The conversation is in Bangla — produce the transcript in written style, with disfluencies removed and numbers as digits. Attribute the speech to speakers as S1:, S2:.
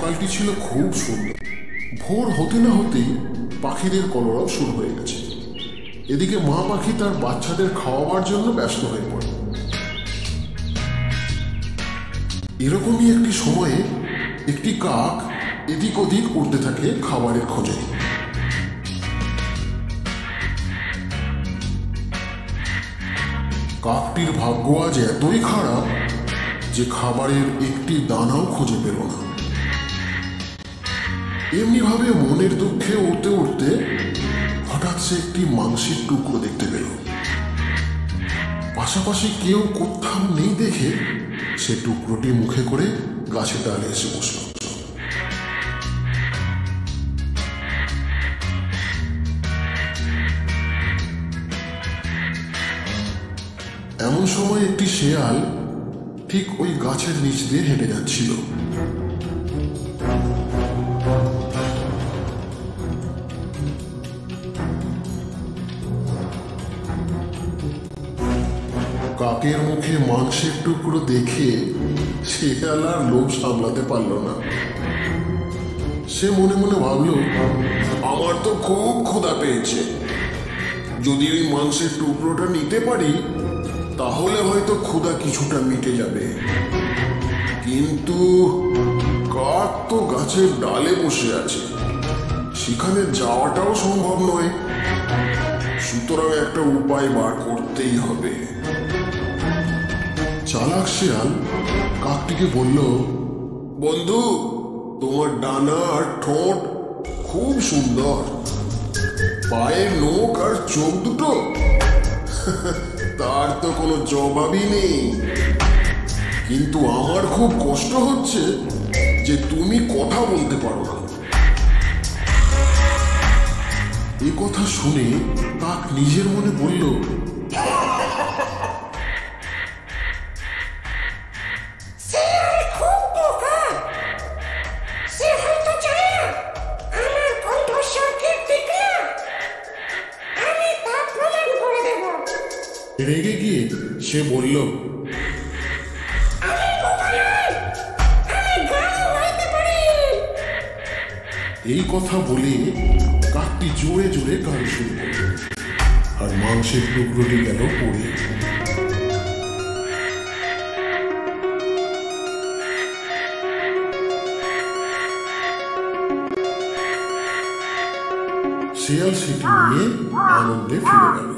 S1: সকালটি ছিল খুব সুন্দর। ভোর হতে না হতেই পাখিদের কলরব শুরু হয়ে গেছে। এদিকে মা পাখি তার বাচ্চাদের খাওয়াবার জন্য ব্যস্ত হয়ে পড়ে। এরকমই একটি সময়ে একটি কাক এদিক ওদিক উড়তে থাকে খাবারের খোঁজে। কাকটির ভাগ্য আজ এতই খারাপ যে খাবারের একটি দানাও খুঁজে পেল না। এমনিভাবে মনের দুঃখে উঠতে উঠতে হঠাৎ সে একটি মাংসের টুকরো দেখতে পেল। পাশাপাশি কেউ কোথাও নেই দেখে সে টুকরোটি মুখে করে গাছের ডালে এসে বসল। এমন সময় একটি শেয়াল ঠিক ওই গাছের নিচ দিয়ে হেঁটে যাচ্ছিল। কাকের মুখে মাংসের টুকরো দেখে শেয়াল আর লোভ সামলাতে পারল না। সে মনে মনে ভাবল, আমার তো খুব ক্ষুধা পেয়েছে, যদি ওই মাংসের টুকরোটা নিতে পারি তাহলে হয়তো ক্ষুধা কিছুটা মিটে যাবে। কিন্তু কাক তো গাছের ডালে বসে আছে, সেখানে যাওয়াটাও সম্ভব নয়। সুতরাং একটা উপায় বার করতেই হবে। চালাক শেয়াল কাকটিকে বলল, বন্ধু, তোমার ডানা আর ঠোঁট খুব সুন্দর, পায়ের নখ আর চোখ দুটো তার তো কোনো জবাবই নেই। কিন্তু আমার খুব কষ্ট হচ্ছে যে তুমি কথা বলতে পারো না। এই কথা শুনে কাক নিজের মনে বলল, রেগে গিয়ে সে বলল, এই কথা বলে কাকটি জোরে জোরে গান শুরু করল, আর মাংসের টুকরোটি গেল পড়ে। শেয়াল সেটি নিয়ে আনন্দে ফিরে গেল।